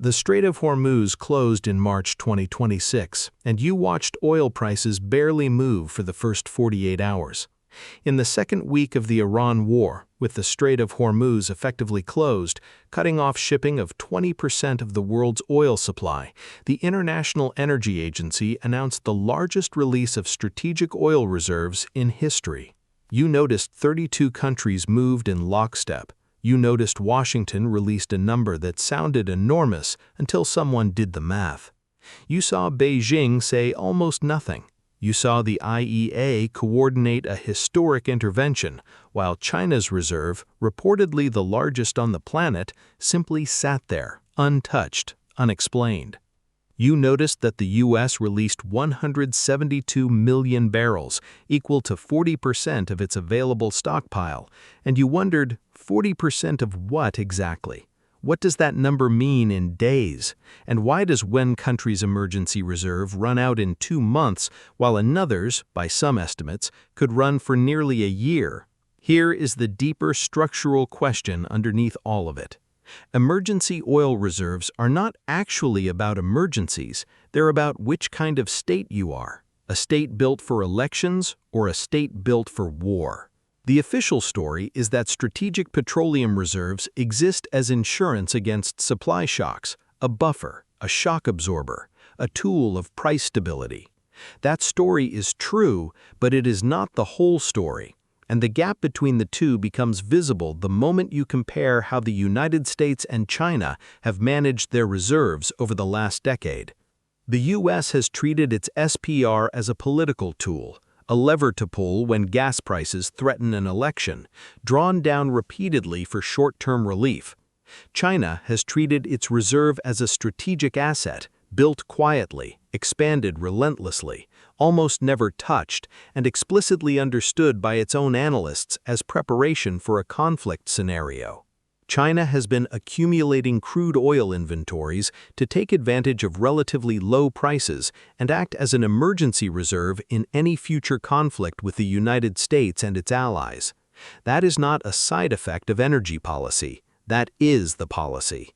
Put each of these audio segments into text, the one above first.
The Strait of Hormuz closed in March 2026, and you watched oil prices barely move for the first 48 hours. In the second week of the Iran war, with the Strait of Hormuz effectively closed, cutting off shipping of 20% of the world's oil supply, the International Energy Agency announced the largest release of strategic oil reserves in history. You noticed 32 countries moved in lockstep. You noticed Washington released a number that sounded enormous until someone did the math. You saw Beijing say almost nothing. You saw the IEA coordinate a historic intervention, while China's reserve, reportedly the largest on the planet, simply sat there, untouched, unexplained. You noticed that the US released 172 million barrels, equal to 40% of its available stockpile, and you wondered, 40% of what exactly? What does that number mean in days? And why does one country's emergency reserve run out in 2 months, while another's, by some estimates, could run for nearly a year? Here is the deeper structural question underneath all of it. Emergency oil reserves are not actually about emergencies, they're about which kind of state you are. A state built for elections or a state built for war. The official story is that strategic petroleum reserves exist as insurance against supply shocks, a buffer, a shock absorber, a tool of price stability. That story is true, but it is not the whole story. And the gap between the two becomes visible the moment you compare how the United States and China have managed their reserves over the last decade. The US has treated its SPR as a political tool, a lever to pull when gas prices threaten an election, drawn down repeatedly for short-term relief. China has treated its reserve as a strategic asset, built quietly, expanded relentlessly, almost never touched, and explicitly understood by its own analysts as preparation for a conflict scenario. China has been accumulating crude oil inventories to take advantage of relatively low prices and act as an emergency reserve in any future conflict with the United States and its allies. That is not a side effect of energy policy. That is the policy.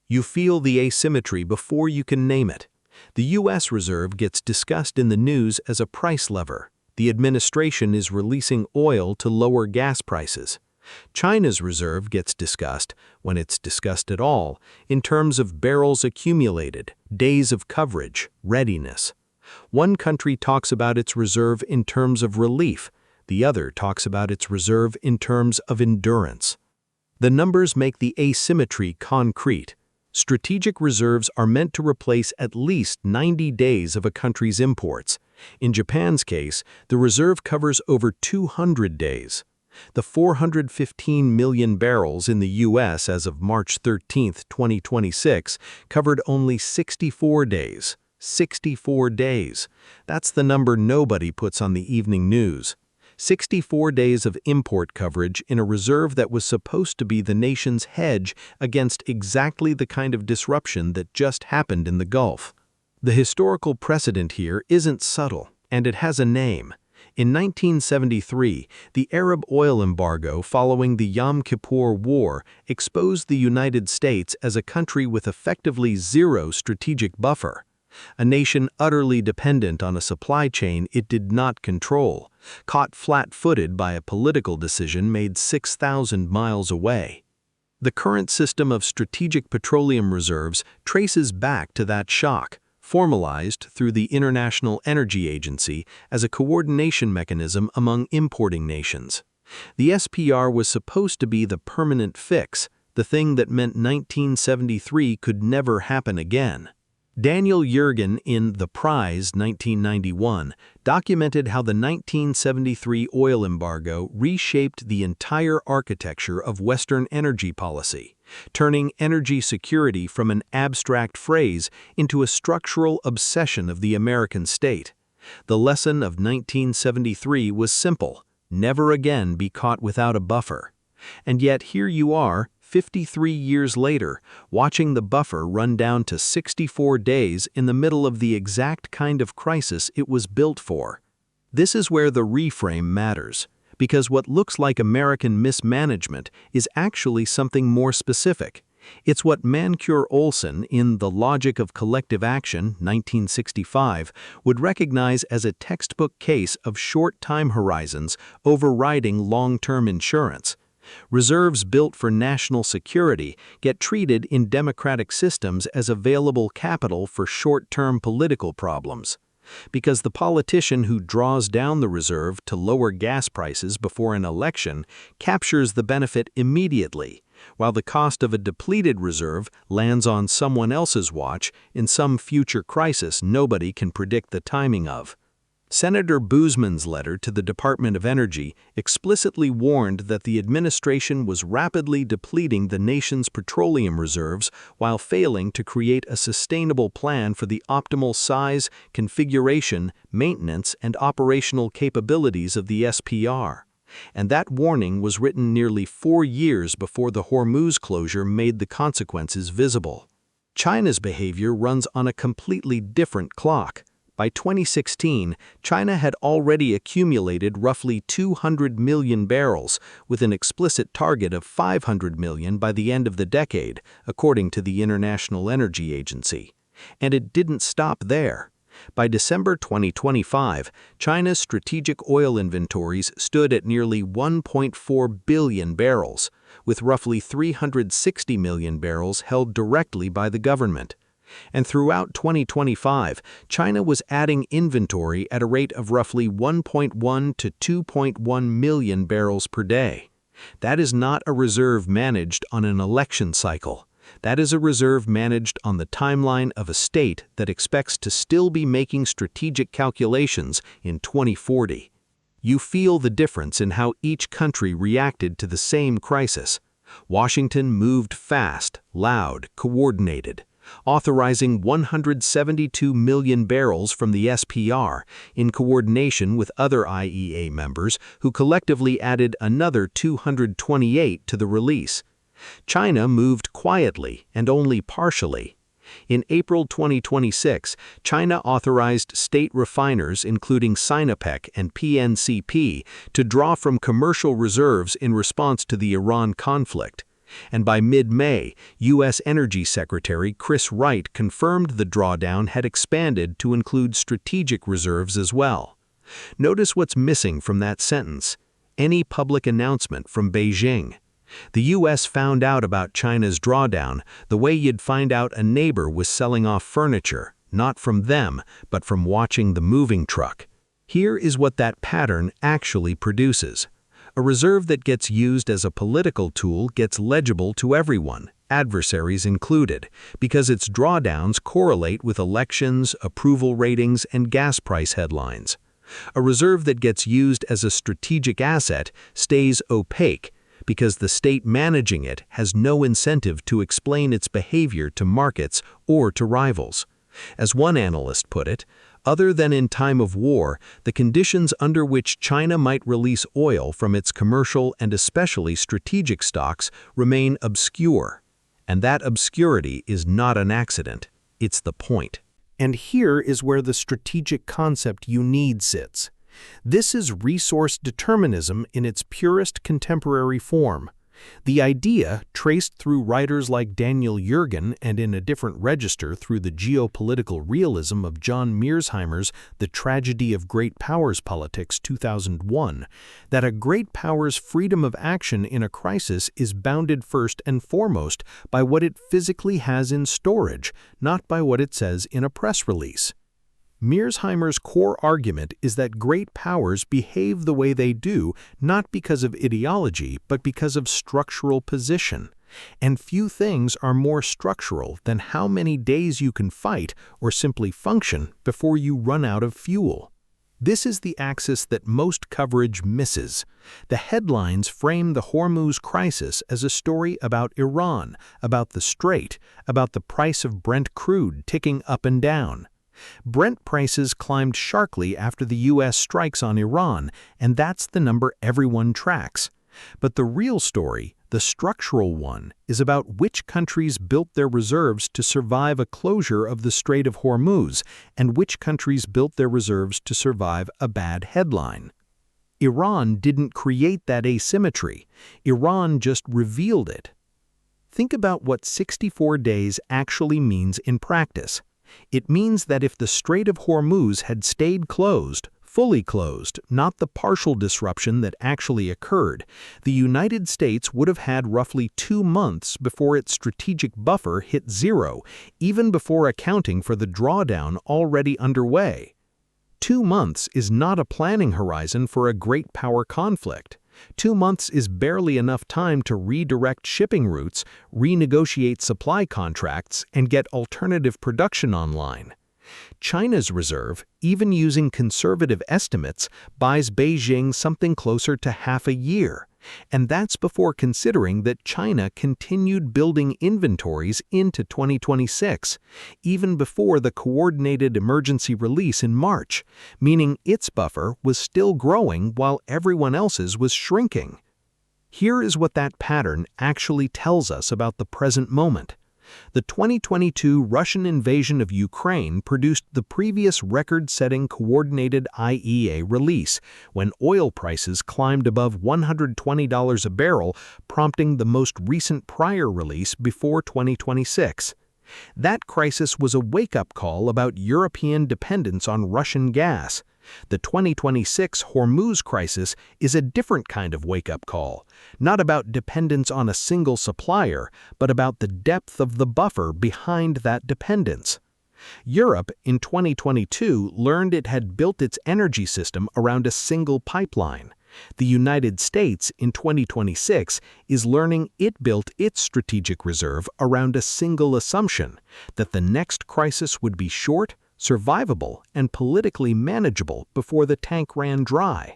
You feel the asymmetry before you can name it. The U.S. reserve gets discussed in the news as a price lever. The administration is releasing oil to lower gas prices. China's reserve gets discussed, when it's discussed at all, in terms of barrels accumulated, days of coverage, readiness. One country talks about its reserve in terms of relief, the other talks about its reserve in terms of endurance. The numbers make the asymmetry concrete. Strategic reserves are meant to replace at least 90 days of a country's imports. In Japan's case, the reserve covers over 200 days. The 415 million barrels in the U.S. as of March 13, 2026, covered only 64 days. 64 days. That's the number nobody puts on the evening news. 64 days of import coverage in a reserve that was supposed to be the nation's hedge against exactly the kind of disruption that just happened in the Gulf. The historical precedent here isn't subtle, and it has a name. In 1973, the Arab oil embargo following the Yom Kippur War exposed the United States as a country with effectively zero strategic buffer, a nation utterly dependent on a supply chain it did not control, caught flat-footed by a political decision made 6,000 miles away. The current system of strategic petroleum reserves traces back to that shock, formalized through the International Energy Agency as a coordination mechanism among importing nations. The SPR was supposed to be the permanent fix, the thing that meant 1973 could never happen again. Daniel Yergin in The Prize, 1991, documented how the 1973 oil embargo reshaped the entire architecture of Western energy policy, turning energy security from an abstract phrase into a structural obsession of the American state. The lesson of 1973 was simple: never again be caught without a buffer. And yet here you are, 53 years later, watching the buffer run down to 64 days in the middle of the exact kind of crisis it was built for. This is where the reframe matters, because what looks like American mismanagement is actually something more specific. It's what Mancure Olson in The Logic of Collective Action, 1965, would recognize as a textbook case of short time horizons overriding long-term insurance. Reserves built for national security get treated in democratic systems as available capital for short-term political problems. Because the politician who draws down the reserve to lower gas prices before an election captures the benefit immediately, while the cost of a depleted reserve lands on someone else's watch in some future crisis nobody can predict the timing of. Senator Boozman's letter to the Department of Energy explicitly warned that the administration was rapidly depleting the nation's petroleum reserves while failing to create a sustainable plan for the optimal size, configuration, maintenance, and operational capabilities of the SPR. And that warning was written nearly 4 years before the Hormuz closure made the consequences visible. China's behavior runs on a completely different clock. By 2016, China had already accumulated roughly 200 million barrels, with an explicit target of 500 million by the end of the decade, according to the International Energy Agency. And it didn't stop there. By December 2025, China's strategic oil inventories stood at nearly 1.4 billion barrels, with roughly 360 million barrels held directly by the government. And throughout 2025, China was adding inventory at a rate of roughly 1.1 to 2.1 million barrels per day. That is not a reserve managed on an election cycle. That is a reserve managed on the timeline of a state that expects to still be making strategic calculations in 2040. You feel the difference in how each country reacted to the same crisis. Washington moved fast, loud, coordinated, authorizing 172 million barrels from the SPR in coordination with other IEA members who collectively added another 228 to the release. China moved quietly and only partially. In April 2026, China authorized state refiners including Sinopec and PNCP to draw from commercial reserves in response to the Iran conflict. And by mid-May, U.S. Energy Secretary Chris Wright confirmed the drawdown had expanded to include strategic reserves as well. Notice what's missing from that sentence: any public announcement from Beijing. The U.S. found out about China's drawdown the way you'd find out a neighbor was selling off furniture, not from them, but from watching the moving truck. Here is what that pattern actually produces. A reserve that gets used as a political tool gets legible to everyone, adversaries included, because its drawdowns correlate with elections, approval ratings, and gas price headlines. A reserve that gets used as a strategic asset stays opaque, because the state managing it has no incentive to explain its behavior to markets or to rivals. As one analyst put it, other than in time of war, the conditions under which China might release oil from its commercial and especially strategic stocks remain obscure. And that obscurity is not an accident, it's the point. And here is where the strategic concept you need sits. This is resource determinism in its purest contemporary form. The idea, traced through writers like Daniel Yergin and in a different register through the geopolitical realism of John Mearsheimer's The Tragedy of Great Powers Politics 2001, that a great power's freedom of action in a crisis is bounded first and foremost by what it physically has in storage, not by what it says in a press release. Mearsheimer's core argument is that great powers behave the way they do not because of ideology, but because of structural position. And few things are more structural than how many days you can fight or simply function before you run out of fuel. This is the axis that most coverage misses. The headlines frame the Hormuz crisis as a story about Iran, about the Strait, about the price of Brent crude ticking up and down. Brent prices climbed sharply after the U.S. strikes on Iran, and that's the number everyone tracks. But the real story, the structural one, is about which countries built their reserves to survive a closure of the Strait of Hormuz, and which countries built their reserves to survive a bad headline. Iran didn't create that asymmetry. Iran just revealed it. Think about what 64 days actually means in practice. It means that if the Strait of Hormuz had stayed closed, fully closed, not the partial disruption that actually occurred, the United States would have had roughly 2 months before its strategic buffer hit zero, even before accounting for the drawdown already underway. 2 months is not a planning horizon for a great power conflict. 2 months is barely enough time to redirect shipping routes, renegotiate supply contracts, and get alternative production online. China's reserve, even using conservative estimates, buys Beijing something closer to half a year. And that's before considering that China continued building inventories into 2026, even before the coordinated emergency release in March, meaning its buffer was still growing while everyone else's was shrinking. Here is what that pattern actually tells us about the present moment. The 2022 Russian invasion of Ukraine produced the previous record-setting coordinated IEA release, when oil prices climbed above $120 a barrel, prompting the most recent prior release before 2026. That crisis was a wake-up call about European dependence on Russian gas. The 2026 Hormuz crisis is a different kind of wake-up call, not about dependence on a single supplier, but about the depth of the buffer behind that dependence. Europe, in 2022, learned it had built its energy system around a single pipeline. The United States, in 2026, is learning it built its strategic reserve around a single assumption, that the next crisis would be short, survivable, and politically manageable before the tank ran dry.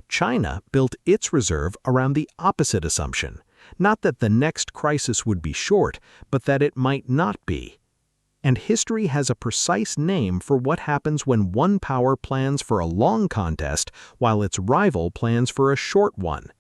China built its reserve around the opposite assumption, not that the next crisis would be short, but that it might not be. And history has a precise name for what happens when one power plans for a long contest while its rival plans for a short one.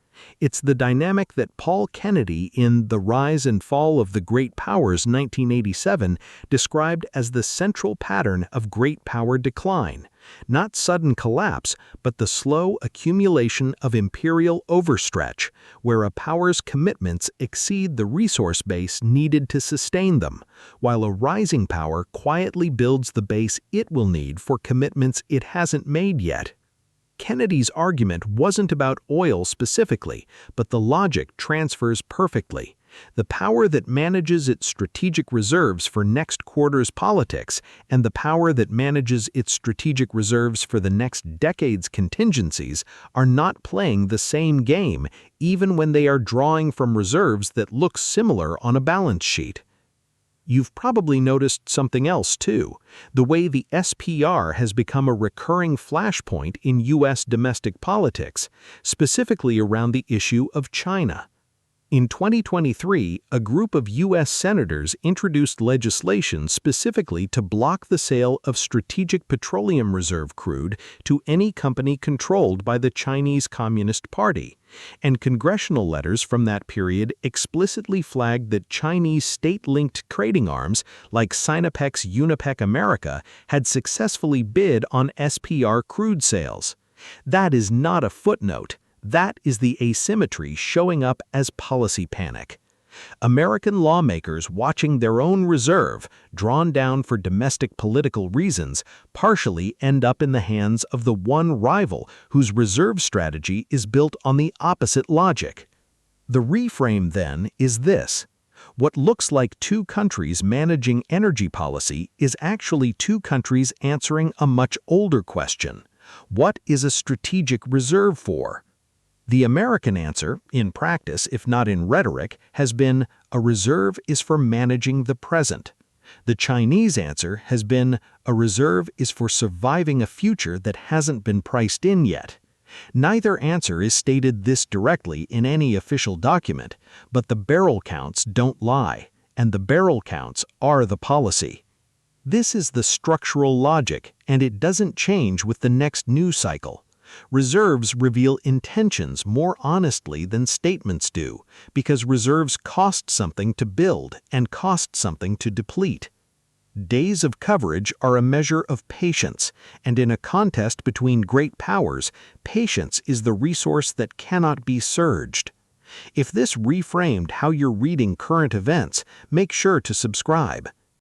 It's the dynamic that Paul Kennedy in The Rise and Fall of the Great Powers 1987 described as the central pattern of great power decline, not sudden collapse, but the slow accumulation of imperial overstretch, where a power's commitments exceed the resource base needed to sustain them, while a rising power quietly builds the base it will need for commitments it hasn't made yet. Kennedy's argument wasn't about oil specifically, but the logic transfers perfectly. The power that manages its strategic reserves for next quarter's politics and the power that manages its strategic reserves for the next decade's contingencies are not playing the same game, even when they are drawing from reserves that look similar on a balance sheet. You've probably noticed something else, too, the way the SPR has become a recurring flashpoint in U.S. domestic politics, specifically around the issue of China. In 2023, a group of U.S. senators introduced legislation specifically to block the sale of Strategic Petroleum Reserve crude to any company controlled by the Chinese Communist Party, and congressional letters from that period explicitly flagged that Chinese state-linked trading arms like Sinopec's Unipec America had successfully bid on SPR crude sales. That is not a footnote. That is the asymmetry showing up as policy panic. American lawmakers watching their own reserve, drawn down for domestic political reasons, partially end up in the hands of the one rival whose reserve strategy is built on the opposite logic. The reframe, then, is this. What looks like two countries managing energy policy is actually two countries answering a much older question. What is a strategic reserve for? The American answer, in practice if not in rhetoric, has been a reserve is for managing the present. The Chinese answer has been a reserve is for surviving a future that hasn't been priced in yet. Neither answer is stated this directly in any official document, but the barrel counts don't lie, and the barrel counts are the policy. This is the structural logic, and it doesn't change with the next news cycle. Reserves reveal intentions more honestly than statements do, because reserves cost something to build and cost something to deplete. Days of coverage are a measure of patience, and in a contest between great powers, patience is the resource that cannot be surged. If this reframed how you're reading current events, make sure to subscribe.